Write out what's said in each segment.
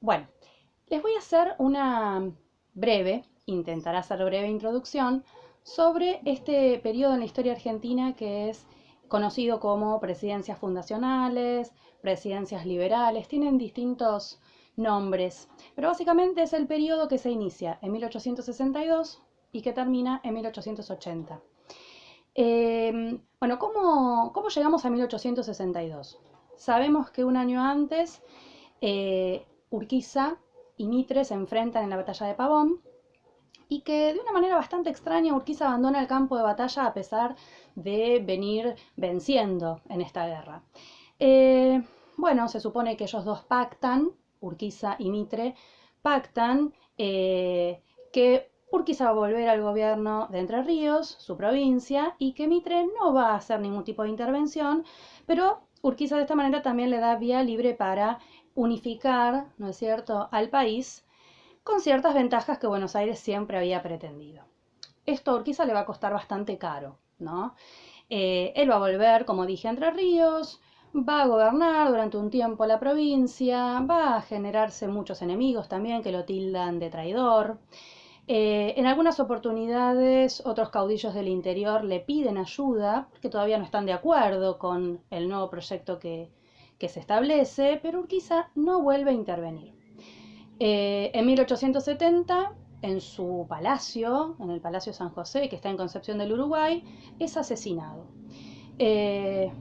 Bueno, les voy a hacer una intentaré hacer breve introducción sobre este periodo en la historia argentina que es conocido como presidencias fundacionales, presidencias liberales, tienen distintos nombres, pero básicamente es el periodo que se inicia en 1862 y que termina en 1880. Bueno, ¿cómo llegamos a 1862? Sabemos que un año antes Urquiza y Mitre se enfrentan en la batalla de Pavón y que de una manera bastante extraña Urquiza abandona el campo de batalla a pesar de venir venciendo en esta guerra. Eh, bueno, se supone que ellos dos pactan, Urquiza y Mitre, pactan que Urquiza va a volver al gobierno de Entre Ríos, su provincia, y que Mitre no va a hacer ningún tipo de intervención, pero Urquiza de esta manera también le da vía libre para unificar, ¿no es cierto?, al país con ciertas ventajas que Buenos Aires siempre había pretendido. Esto a Urquiza le va a costar bastante caro, ¿no? Él va a volver, como dije, a Entre Ríos, va a gobernar durante un tiempo la provincia, va a generarse muchos enemigos también que lo tildan de traidor. En algunas oportunidades otros caudillos del interior le piden ayuda porque todavía no están de acuerdo con el nuevo proyecto que se establece, pero Urquiza no vuelve a intervenir. En 1870, en su palacio, en el Palacio San José, que está en Concepción del Uruguay, es asesinado.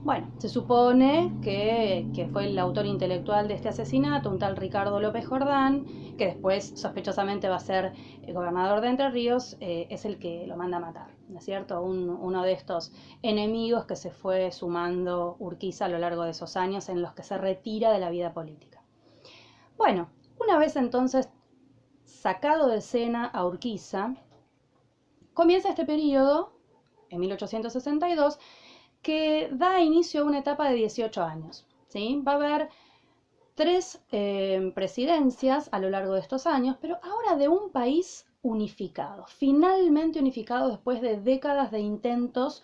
Bueno, se supone que fue el autor intelectual de este asesinato, un tal Ricardo López Jordán, que después sospechosamente va a ser el gobernador de Entre Ríos, es el que lo manda a matar, ¿no es cierto? Uno de estos enemigos que se fue sumando Urquiza a lo largo de esos años en los que se retira de la vida política. Bueno, una vez entonces sacado de escena a Urquiza, comienza este periodo, en 1862, que da inicio a una etapa de 18 años. ¿Sí? Va a haber tres presidencias a lo largo de estos años, pero ahora de un país unificado, finalmente unificado después de décadas de intentos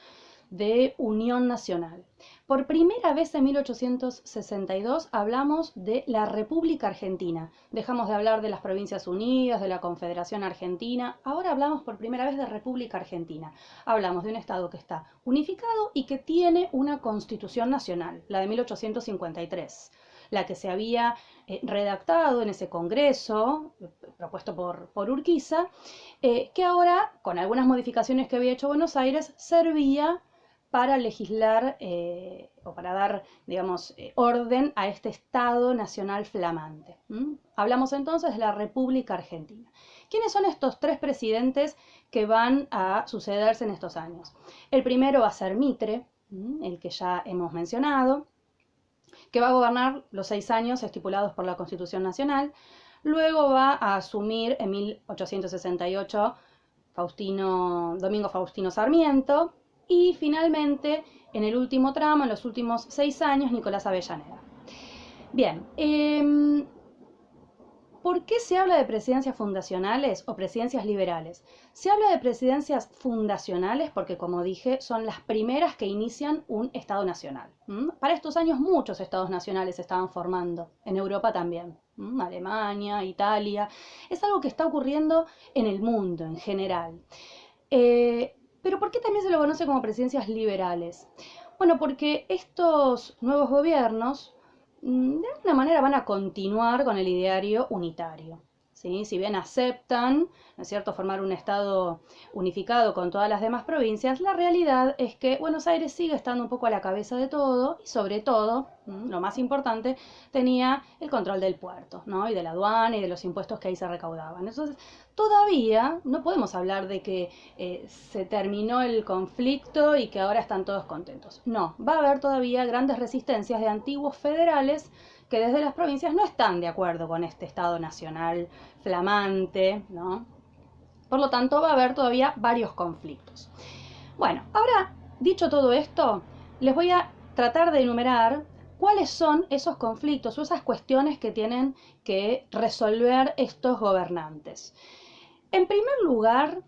de unión nacional. Por primera vez en 1862 hablamos de la República Argentina. Dejamos de hablar de las Provincias Unidas, de la Confederación Argentina. Ahora hablamos por primera vez de República Argentina. Hablamos de un Estado que está unificado y que tiene una Constitución Nacional, la de 1853, la que se había redactado en ese congreso, propuesto por Urquiza, que ahora, con algunas modificaciones que había hecho Buenos Aires, servía para legislar o para dar, digamos, orden a este Estado nacional flamante. Hablamos entonces de la República Argentina. ¿Quiénes son estos tres presidentes que van a sucederse en estos años? El primero va a ser Mitre, el que ya hemos mencionado, que va a gobernar los 6 años estipulados por la Constitución Nacional. Luego va a asumir en 1868 Domingo Faustino Sarmiento, y finalmente, en el último tramo, en los últimos 6 años, Nicolás Avellaneda. Bien, ¿por qué se habla de presidencias fundacionales o presidencias liberales? Se habla de presidencias fundacionales porque, como dije, son las primeras que inician un Estado nacional. Para estos años muchos Estados nacionales se estaban formando, en Europa también, Alemania, Italia. Es algo que está ocurriendo en el mundo en general. Pero ¿por qué también se lo conoce como presidencias liberales? Bueno, porque estos nuevos gobiernos de alguna manera van a continuar con el ideario unitario. ¿Sí? Si bien aceptan, ¿no es cierto?, formar un Estado unificado con todas las demás provincias, la realidad es que Buenos Aires sigue estando un poco a la cabeza de todo y sobre todo, lo más importante, tenía el control del puerto, ¿no?, y de la aduana y de los impuestos que ahí se recaudaban. Entonces, todavía no podemos hablar de que se terminó el conflicto y que ahora están todos contentos. No, va a haber todavía grandes resistencias de antiguos federales que desde las provincias no están de acuerdo con este Estado nacional flamante, ¿no? Por lo tanto, va a haber todavía varios conflictos. Bueno, ahora, dicho todo esto, les voy a tratar de enumerar cuáles son esos conflictos o esas cuestiones que tienen que resolver estos gobernantes. En primer lugar,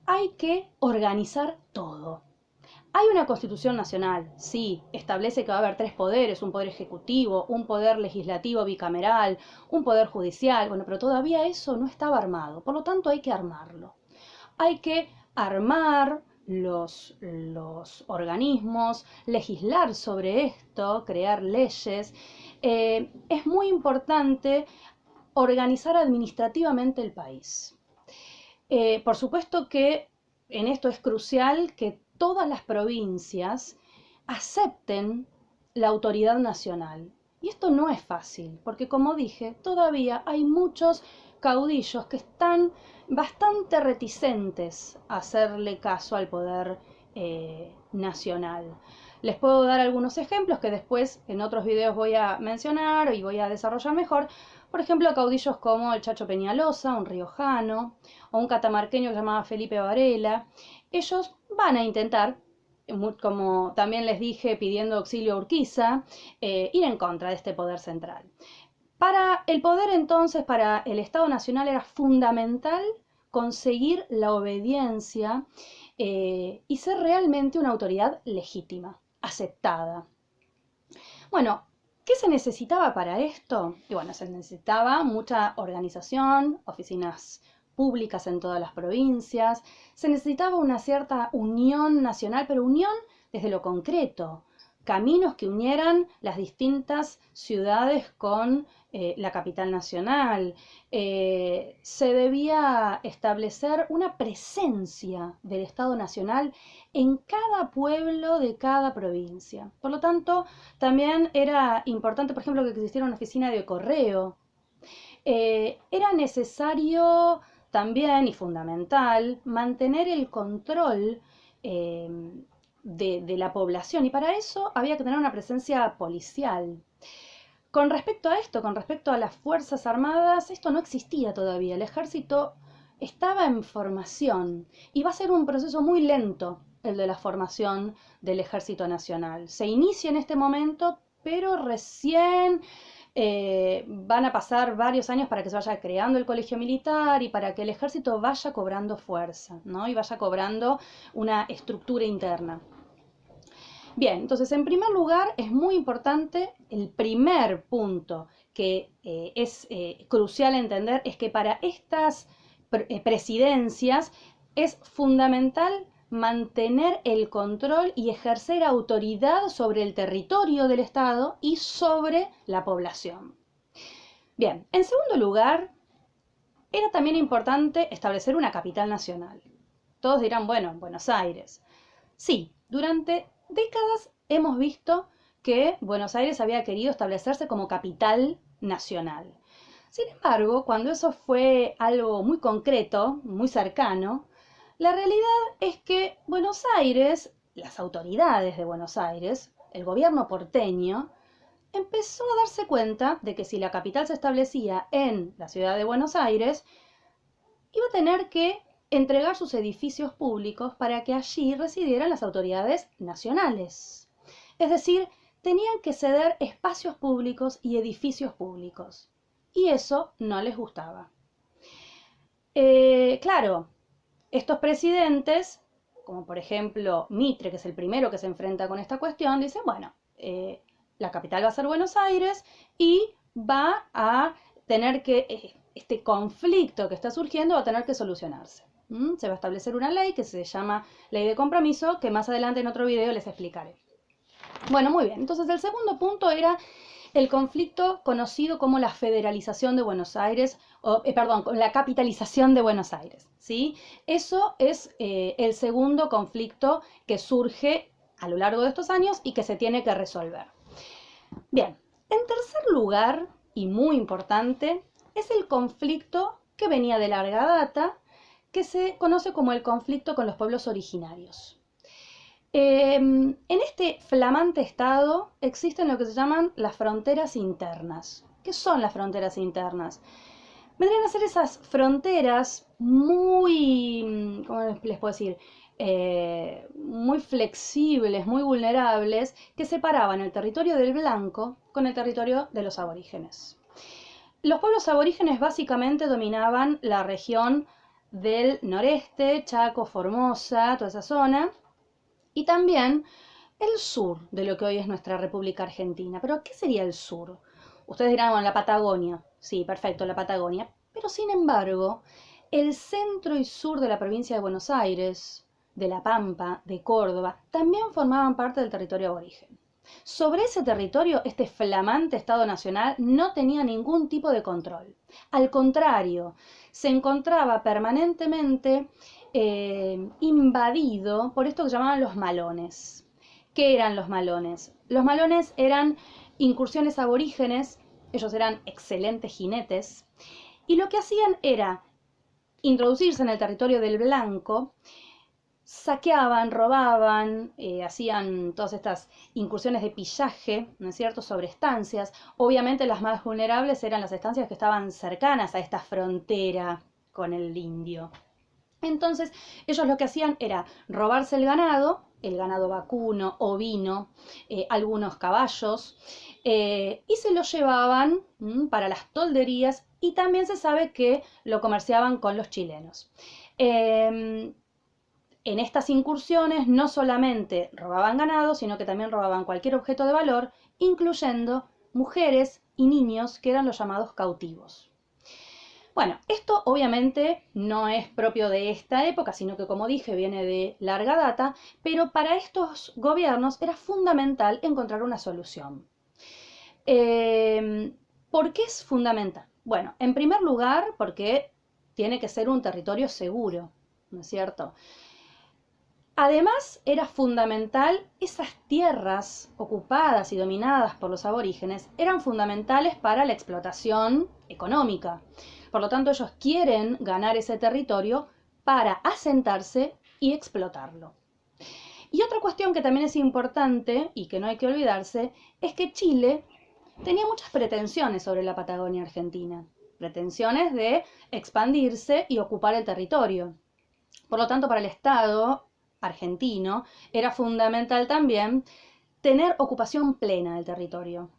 hay que organizar todo. Hay una Constitución Nacional, sí, establece que va a haber 3 poderes, un poder ejecutivo, un poder legislativo bicameral, un poder judicial, bueno, pero todavía eso no estaba armado, por lo tanto hay que armarlo. Hay que armar los organismos, legislar sobre esto, crear leyes. Es muy importante organizar administrativamente el país. Por supuesto que en esto es crucial que todas las provincias acepten la autoridad nacional. Y esto no es fácil, porque como dije, todavía hay muchos caudillos que están bastante reticentes a hacerle caso al poder nacional. Les puedo dar algunos ejemplos que después en otros videos voy a mencionar y voy a desarrollar mejor. Por ejemplo, caudillos como el Chacho Peñalosa, un riojano, o un catamarqueño que se llamaba Felipe Varela. Ellos van a intentar, como también les dije pidiendo auxilio a Urquiza, ir en contra de este poder central. Para el poder entonces, para el Estado Nacional era fundamental conseguir la obediencia y ser realmente una autoridad legítima, aceptada. Bueno, ¿qué se necesitaba para esto? Y bueno, se necesitaba mucha organización, oficinas públicas en todas las provincias, se necesitaba una cierta unión nacional, pero unión desde lo concreto, caminos que unieran las distintas ciudades con la capital nacional. Se debía establecer una presencia del Estado Nacional en cada pueblo de cada provincia. Por lo tanto, también era importante, por ejemplo, que existiera una oficina de correo. Era necesario también y fundamental mantener el control de la población y para eso había que tener una presencia policial. Con respecto a esto, con respecto a las Fuerzas Armadas, esto no existía todavía. El ejército estaba en formación y va a ser un proceso muy lento el de la formación del Ejército Nacional. Se inicia en este momento, pero recién van a pasar varios años para que se vaya creando el colegio militar y para que el ejército vaya cobrando fuerza, ¿no? Y vaya cobrando una estructura interna. Bien, entonces en primer lugar es muy importante, el primer punto que es crucial entender es que para estas presidencias es fundamental mantener el control y ejercer autoridad sobre el territorio del Estado y sobre la población. Bien, en segundo lugar, era también importante establecer una capital nacional. Todos dirán, bueno, Buenos Aires. Sí, durante décadas hemos visto que Buenos Aires había querido establecerse como capital nacional. Sin embargo, cuando eso fue algo muy concreto, muy cercano, la realidad es que Buenos Aires, las autoridades de Buenos Aires, el gobierno porteño, empezó a darse cuenta de que si la capital se establecía en la ciudad de Buenos Aires, iba a tener que entregar sus edificios públicos para que allí residieran las autoridades nacionales. Es decir, tenían que ceder espacios públicos y edificios públicos. Y eso no les gustaba. Claro, estos presidentes, como por ejemplo Mitre, que es el primero que se enfrenta con esta cuestión, dice, bueno, la capital va a ser Buenos Aires y va a tener que, este conflicto que está surgiendo va a tener que solucionarse. Se va a establecer una ley que se llama Ley de Compromiso, que más adelante en otro video les explicaré. Bueno, muy bien. Entonces el segundo punto era el conflicto conocido como la federalización de Buenos Aires, perdón, la capitalización de Buenos Aires, ¿sí? Eso es el segundo conflicto que surge a lo largo de estos años y que se tiene que resolver. Bien, en tercer lugar, y muy importante, es el conflicto que venía de larga data, que se conoce como el conflicto con los pueblos originarios. En este flamante estado existen lo que se llaman las fronteras internas. ¿Qué son las fronteras internas? Vendrían a ser esas fronteras muy, ¿cómo les puedo decir? Muy flexibles, muy vulnerables, que separaban el territorio del blanco con el territorio de los aborígenes. Los pueblos aborígenes básicamente dominaban la región del noreste, Chaco, Formosa, toda esa zona, y también el sur de lo que hoy es nuestra República Argentina. ¿Pero qué sería el sur? Ustedes dirán, bueno, la Patagonia. Sí, perfecto, la Patagonia. Pero sin embargo, el centro y sur de la provincia de Buenos Aires, de La Pampa, de Córdoba, también formaban parte del territorio aborigen. Sobre ese territorio, este flamante Estado Nacional no tenía ningún tipo de control. Al contrario, se encontraba permanentemente invadido por esto que llamaban los malones. ¿Qué eran los malones? Los malones eran incursiones aborígenes, ellos eran excelentes jinetes, y lo que hacían era introducirse en el territorio del blanco, saqueaban, robaban, hacían todas estas incursiones de pillaje, ¿no es cierto?, sobre estancias. Obviamente las más vulnerables eran las estancias que estaban cercanas a esta frontera con el indio. Entonces ellos lo que hacían era robarse el ganado vacuno, ovino, algunos caballos, y se los llevaban para las tolderías, y también se sabe que lo comerciaban con los chilenos. En estas incursiones no solamente robaban ganado, sino que también robaban cualquier objeto de valor, incluyendo mujeres y niños, que eran los llamados cautivos. Bueno, esto obviamente no es propio de esta época, sino que, como dije, viene de larga data, pero para estos gobiernos era fundamental encontrar una solución. ¿Por qué es fundamental? Bueno, en primer lugar, porque tiene que ser un territorio seguro, ¿no es cierto? Además, era fundamental, esas tierras ocupadas y dominadas por los aborígenes eran fundamentales para la explotación económica. Por lo tanto, ellos quieren ganar ese territorio para asentarse y explotarlo. Y otra cuestión que también es importante y que no hay que olvidarse es que Chile tenía muchas pretensiones sobre la Patagonia Argentina, pretensiones de expandirse y ocupar el territorio. Por lo tanto, para el Estado argentino era fundamental también tener ocupación plena del territorio.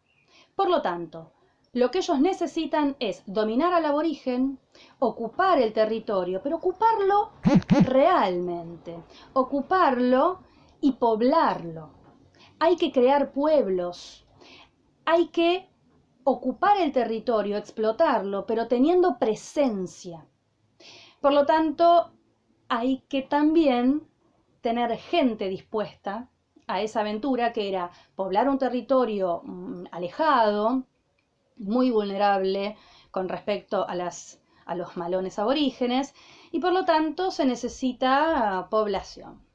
Por lo tanto, lo que ellos necesitan es dominar al aborigen, ocupar el territorio, pero ocuparlo realmente, ocuparlo y poblarlo. Hay que crear pueblos, hay que ocupar el territorio, explotarlo, pero teniendo presencia. Por lo tanto, hay que también tener gente dispuesta a esa aventura, que era poblar un territorio alejado, muy vulnerable con respecto a los malones aborígenes, y por lo tanto se necesita población.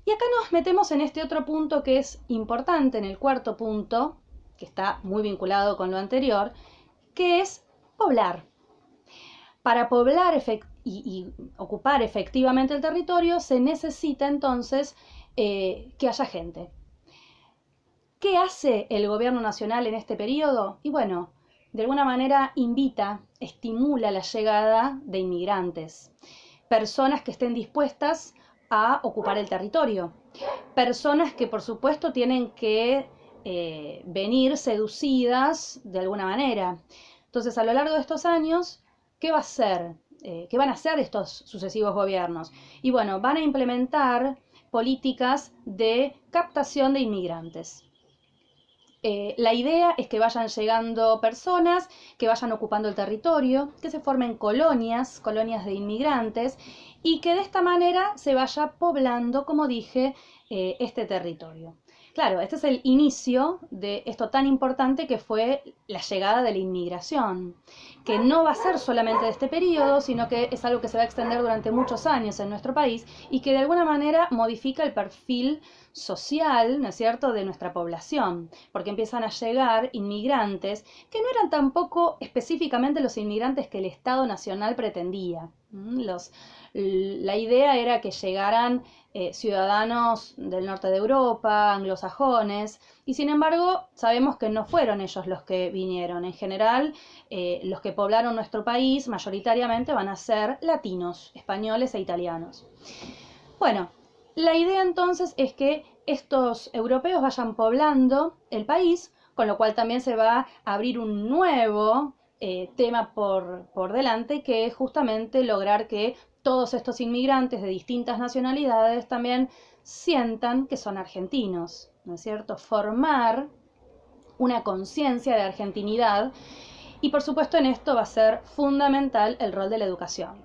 Y acá nos metemos en este otro punto que es importante, en el cuarto punto, que está muy vinculado con lo anterior, que es poblar. Para poblar y ocupar efectivamente el territorio se necesita entonces que haya gente. ¿Qué hace el gobierno nacional en este periodo? Y bueno, de alguna manera invita, estimula la llegada de inmigrantes, personas que estén dispuestas a ocupar el territorio, personas que por supuesto tienen que venir seducidas de alguna manera. Entonces, a lo largo de estos años, ¿qué va a hacer? ¿Qué van a hacer estos sucesivos gobiernos? Y bueno, van a implementar políticas de captación de inmigrantes. La idea es que vayan llegando personas, que vayan ocupando el territorio, que se formen colonias, colonias de inmigrantes, y que de esta manera se vaya poblando, como dije, este territorio. Claro, este es el inicio de esto tan importante que fue la llegada de la inmigración, que no va a ser solamente de este periodo, sino que es algo que se va a extender durante muchos años en nuestro país y que de alguna manera modifica el perfil social, ¿no es cierto?, de nuestra población, porque empiezan a llegar inmigrantes que no eran tampoco específicamente los inmigrantes que el Estado Nacional pretendía. La idea era que llegaran ciudadanos del norte de Europa, anglosajones, y sin embargo sabemos que no fueron ellos los que vinieron. En general, los que poblaron nuestro país mayoritariamente van a ser latinos, españoles e italianos. Bueno, la idea entonces es que estos europeos vayan poblando el país, con lo cual también se va a abrir un nuevo tema por delante, que es justamente lograr que todos estos inmigrantes de distintas nacionalidades también sientan que son argentinos, ¿no es cierto? Formar una conciencia de argentinidad y por supuesto en esto va a ser fundamental el rol de la educación.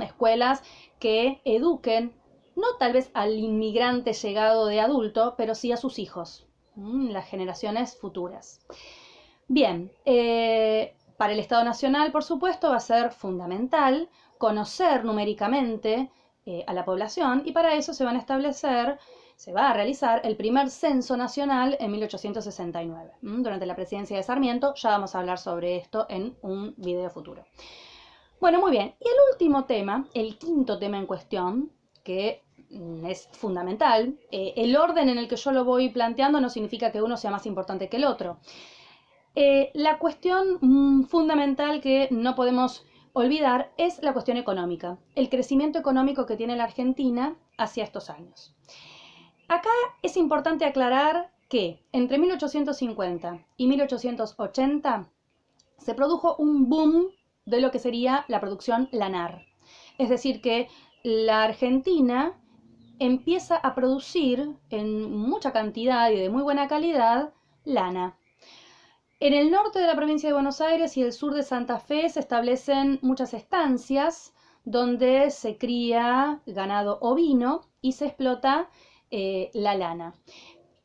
Escuelas que eduquen, no tal vez al inmigrante llegado de adulto, pero sí a sus hijos, las generaciones futuras. Bien, para el Estado Nacional, por supuesto, va a ser fundamental conocer numéricamente a la población y para eso se va a realizar el primer censo nacional en 1869, durante la presidencia de Sarmiento. Ya vamos a hablar sobre esto en un video futuro. Bueno, muy bien. Y el último tema, el quinto tema en cuestión, que es fundamental, el orden en el que yo lo voy planteando no significa que uno sea más importante que el otro. La cuestión fundamental que no podemos olvidar es la cuestión económica, el crecimiento económico que tiene la Argentina hacia estos años. Acá es importante aclarar que entre 1850 y 1880 se produjo un boom de lo que sería la producción lanar. Es decir, que la Argentina empieza a producir en mucha cantidad y de muy buena calidad lana. En el norte de la provincia de Buenos Aires y el sur de Santa Fe se establecen muchas estancias donde se cría ganado ovino y se explota la lana.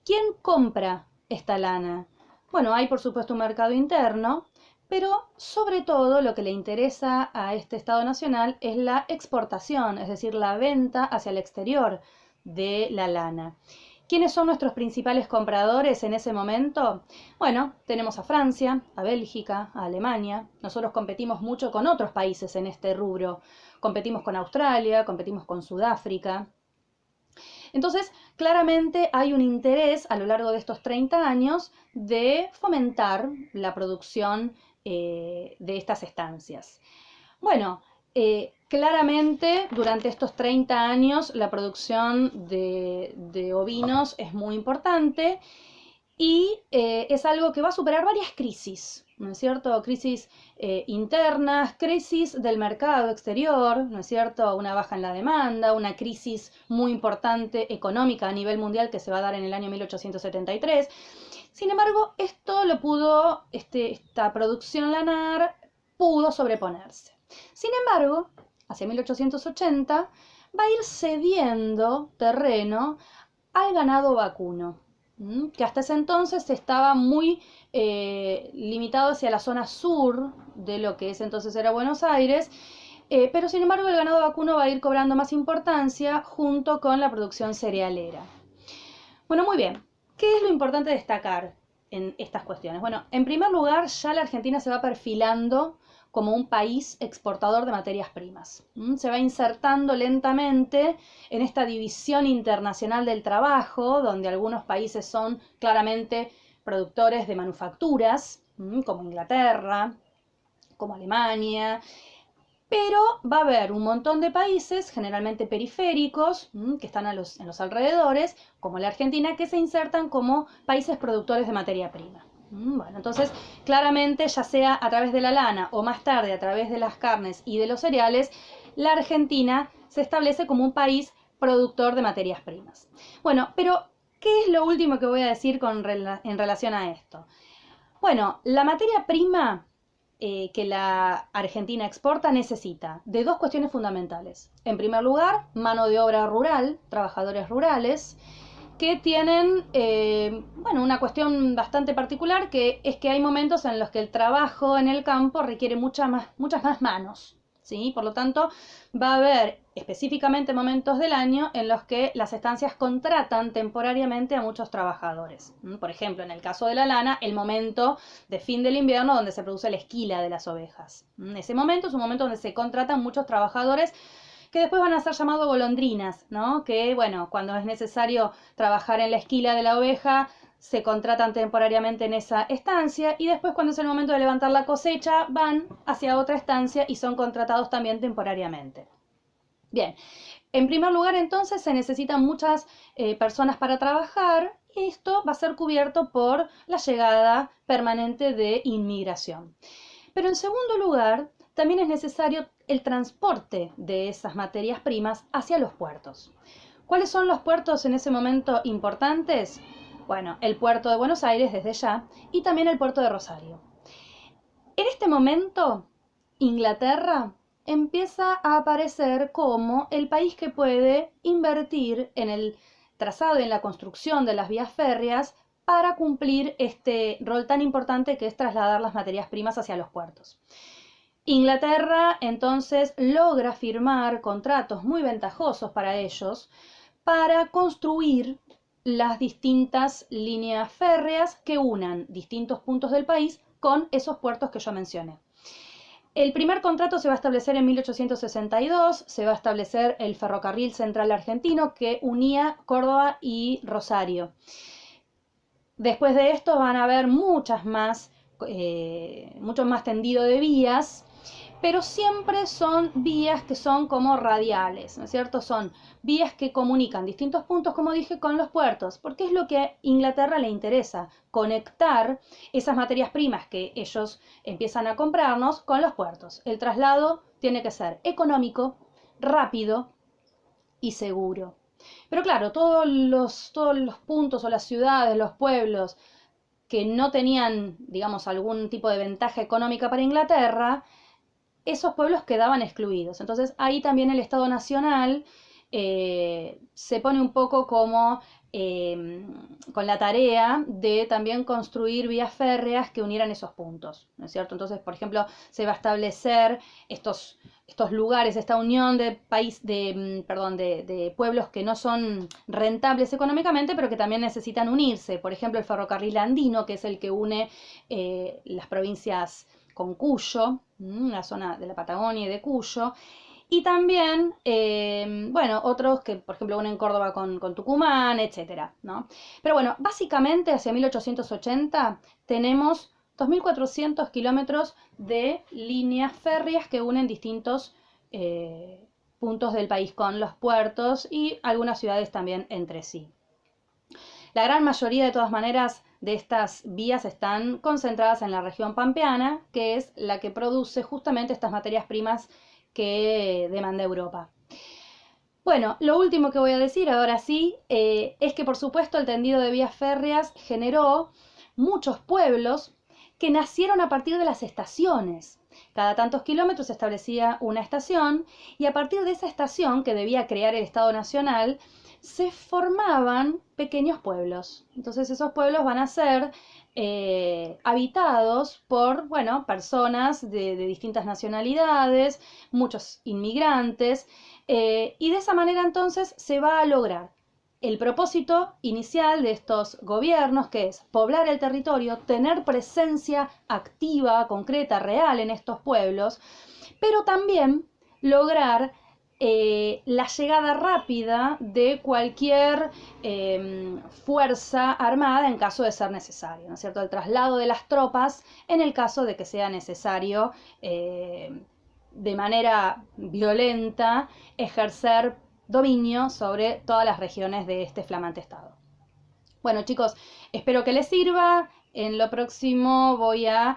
¿Quién compra esta lana? Bueno, hay por supuesto un mercado interno, pero sobre todo lo que le interesa a este Estado Nacional es la exportación, es decir, la venta hacia el exterior de la lana. ¿Quiénes son nuestros principales compradores en ese momento? Bueno, tenemos a Francia, a Bélgica, a Alemania. Nosotros competimos mucho con otros países en este rubro. Competimos con Australia, competimos con Sudáfrica. Entonces, claramente hay un interés a lo largo de estos 30 años de fomentar la producción de estas estancias. Bueno, claramente durante estos 30 años la producción de ovinos es muy importante y es algo que va a superar varias crisis, ¿no es cierto? Crisis internas, crisis del mercado exterior, ¿no es cierto? Una baja en la demanda, una crisis muy importante económica a nivel mundial que se va a dar en el año 1873. Sin embargo, esto lo pudo, esta producción lanar pudo sobreponerse. Sin embargo, hacia 1880 va a ir cediendo terreno al ganado vacuno, que hasta ese entonces estaba muy limitado hacia la zona sur de lo que ese entonces era Buenos Aires, pero sin embargo el ganado vacuno va a ir cobrando más importancia junto con la producción cerealera. Bueno, muy bien. ¿Qué es lo importante destacar en estas cuestiones? Bueno, en primer lugar, ya la Argentina se va perfilando como un país exportador de materias primas. Se va insertando lentamente en esta división internacional del trabajo, donde algunos países son claramente productores de manufacturas, como Inglaterra, como Alemania, pero va a haber un montón de países, generalmente periféricos, que están en los alrededores, como la Argentina, que se insertan como países productores de materia prima. Bueno, entonces, claramente, ya sea a través de la lana o más tarde a través de las carnes y de los cereales, la Argentina se establece como un país productor de materias primas. Bueno, pero, ¿qué es lo último que voy a decir en relación a esto? Bueno, la materia prima que la Argentina exporta necesita de dos cuestiones fundamentales. En primer lugar, mano de obra rural, trabajadores rurales, que tienen bueno, una cuestión bastante particular, que es que hay momentos en los que el trabajo en el campo requiere muchas más manos, ¿sí? Por lo tanto, va a haber específicamente momentos del año en los que las estancias contratan temporariamente a muchos trabajadores. Por ejemplo, en el caso de la lana, el momento de fin del invierno donde se produce la esquila de las ovejas. Ese momento es un momento donde se contratan muchos trabajadores que después van a ser llamados golondrinas, ¿no? Que, bueno, cuando es necesario trabajar en la esquila de la oveja, se contratan temporariamente en esa estancia y después cuando es el momento de levantar la cosecha, van hacia otra estancia y son contratados también temporariamente. Bien, en primer lugar entonces se necesitan muchas personas para trabajar y esto va a ser cubierto por la llegada permanente de inmigración. Pero en segundo lugar, también es necesario el transporte de esas materias primas hacia los puertos. ¿Cuáles son los puertos en ese momento importantes? Bueno, el puerto de Buenos Aires desde ya y también el puerto de Rosario. En este momento, Inglaterra empieza a aparecer como el país que puede invertir en el trazado y en la construcción de las vías férreas para cumplir este rol tan importante que es trasladar las materias primas hacia los puertos. Inglaterra entonces logra firmar contratos muy ventajosos para ellos para construir las distintas líneas férreas que unan distintos puntos del país con esos puertos que yo mencioné. El primer contrato se va a establecer en 1862, se va a establecer el ferrocarril central argentino que unía Córdoba y Rosario. Después de esto van a haber mucho más tendido de vías, pero siempre son vías que son como radiales, ¿no es cierto? Son vías que comunican distintos puntos, como dije, con los puertos, porque es lo que a Inglaterra le interesa, conectar esas materias primas que ellos empiezan a comprarnos con los puertos. El traslado tiene que ser económico, rápido y seguro. Pero claro, todos los puntos o las ciudades, los pueblos que no tenían, digamos, algún tipo de ventaja económica para Inglaterra, esos pueblos quedaban excluidos. Entonces ahí también el Estado Nacional se pone un poco como con la tarea de también construir vías férreas que unieran esos puntos, ¿no es cierto? Entonces, por ejemplo, se va a establecer estos lugares, esta unión de pueblos que no son rentables económicamente, pero que también necesitan unirse. Por ejemplo, el ferrocarril andino, que es el que une las provincias con Cuyo, la zona de la Patagonia y de Cuyo, y también, bueno, otros que, por ejemplo, unen Córdoba con Tucumán, etcétera, ¿no? Pero bueno, básicamente hacia 1880 tenemos 2.400 kilómetros de líneas férreas que unen distintos puntos del país con los puertos y algunas ciudades también entre sí. La gran mayoría, de todas maneras, de estas vías están concentradas en la región pampeana, que es la que produce justamente estas materias primas que demanda Europa. Bueno, lo último que voy a decir ahora sí es que por supuesto el tendido de vías férreas generó muchos pueblos que nacieron a partir de las estaciones. Cada tantos kilómetros se establecía una estación y a partir de esa estación que debía crear el Estado Nacional se formaban pequeños pueblos. Entonces esos pueblos van a ser habitados por, bueno, personas de distintas nacionalidades, muchos inmigrantes, y de esa manera entonces se va a lograr el propósito inicial de estos gobiernos, que es poblar el territorio, tener presencia activa, concreta, real en estos pueblos, pero también lograr la llegada rápida de cualquier fuerza armada en caso de ser necesario, ¿no es cierto? El traslado de las tropas en el caso de que sea necesario de manera violenta ejercer dominio sobre todas las regiones de este flamante estado. Bueno, chicos, espero que les sirva. En lo próximo voy a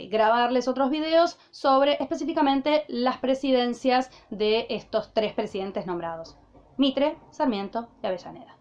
grabarles otros videos sobre específicamente las presidencias de estos tres presidentes nombrados: Mitre, Sarmiento y Avellaneda.